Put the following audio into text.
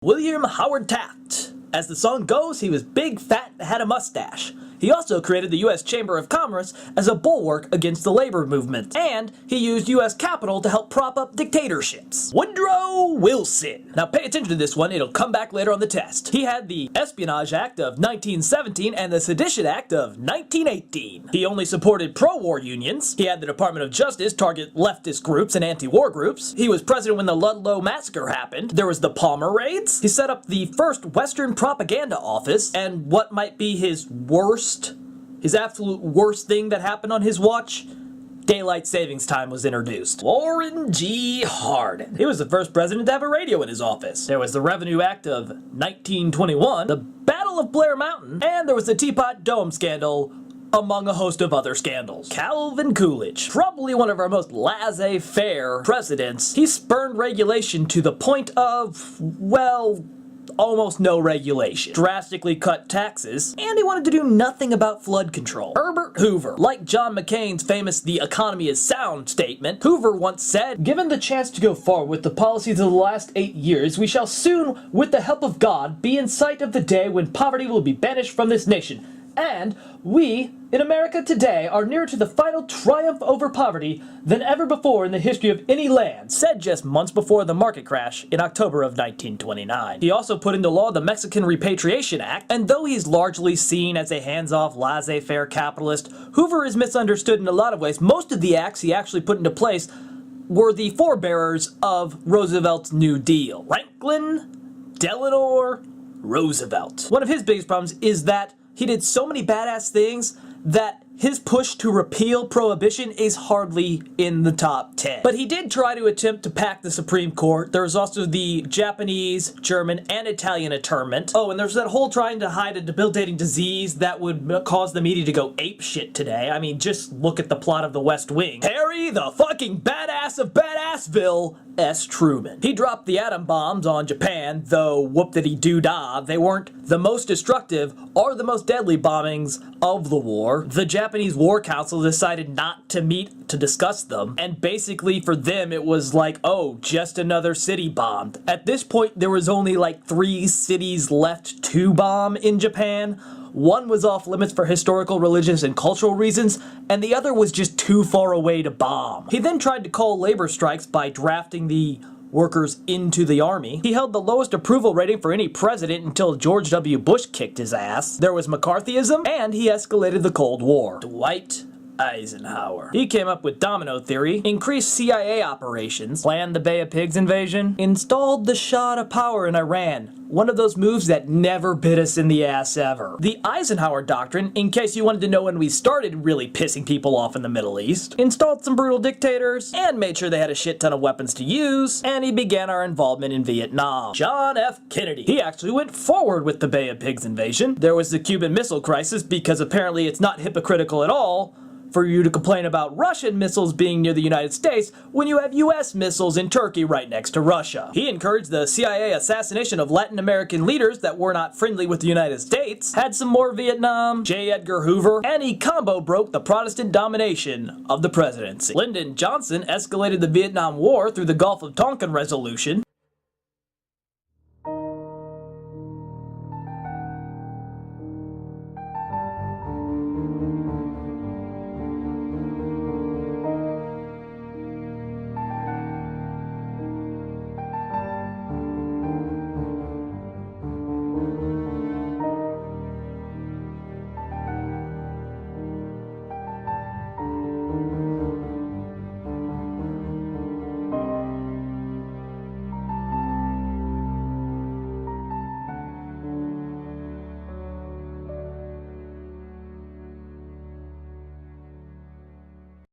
William Howard Taft. As the song goes, he was big, fat, and had a mustache. He also created the U.S. Chamber of Commerce as a bulwark against the labor movement, and he used U.S. capital to help prop up dictatorships. Woodrow Wilson. Now pay attention to this one, it'll come back later on the test. He had the Espionage Act of 1917 and the Sedition Act of 1918. He only supported pro-war unions. He had the Department of Justice target leftist groups and anti-war groups. He was president when the Ludlow Massacre happened. There was the Palmer Raids. He set up the first Western Propaganda Office, and what might be his absolute worst thing that happened on his watch? Daylight savings time was introduced. Warren G. Harding. He was the first president to have a radio in his office. There was the Revenue Act of 1921, the Battle of Blair Mountain, and there was the Teapot Dome scandal, among a host of other scandals. Calvin Coolidge. Probably one of our most laissez-faire presidents. He spurned regulation to the point of, well, almost no regulation, drastically cut taxes, and he wanted to do nothing about flood control. Herbert Hoover. Like John McCain's famous "the economy is sound" statement, Hoover once said, "Given the chance to go forward with the policies of the last 8 years, we shall soon, with the help of God, be in sight of the day when poverty will be banished from this nation. And we, in America today, are nearer to the final triumph over poverty than ever before in the history of any land," said just months before the market crash in October of 1929. He also put into law the Mexican Repatriation Act, and though he's largely seen as a hands-off, laissez-faire capitalist, Hoover is misunderstood in a lot of ways. Most of the acts he actually put into place were the forebearers of Roosevelt's New Deal. Franklin Delano Roosevelt. One of his biggest problems is that he did so many badass things that his push to repeal prohibition is hardly in the top 10. But he did try to attempt to pack the Supreme Court. There was also the Japanese, German, and Italian internment. Oh, and there's that whole trying to hide a debilitating disease that would cause the media to go apeshit today. I mean, just look at the plot of The West Wing. Harry, the fucking badass of Badassville, S. Truman. He dropped the atom bombs on Japan, though whoop-diddy-doo-dah, they weren't the most destructive or the most deadly bombings of the war. The Japanese War Council decided not to meet to discuss them, and basically for them it was like, oh, just another city bombed. At this point there was only like 3 cities left to bomb in Japan. One was off limits for historical, religious, and cultural reasons, and the other was just too far away to bomb. He then tried to call labor strikes by drafting the workers into the army. He held the lowest approval rating for any president until George W. Bush kicked his ass. There was McCarthyism, and he escalated the Cold War. Dwight Eisenhower. He came up with domino theory, increased CIA operations, planned the Bay of Pigs invasion, installed the Shah to power in Iran. One of those moves that never bit us in the ass ever. The Eisenhower Doctrine, in case you wanted to know when we started really pissing people off in the Middle East, installed some brutal dictators, and made sure they had a shit ton of weapons to use, and he began our involvement in Vietnam. John F. Kennedy. He actually went forward with the Bay of Pigs invasion. There was the Cuban Missile Crisis, because apparently it's not hypocritical at all for you to complain about Russian missiles being near the United States when you have US missiles in Turkey right next to Russia. He encouraged the CIA assassination of Latin American leaders that were not friendly with the United States, had some more Vietnam, J. Edgar Hoover, and he combo broke the Protestant domination of the presidency. Lyndon Johnson escalated the Vietnam War through the Gulf of Tonkin Resolution.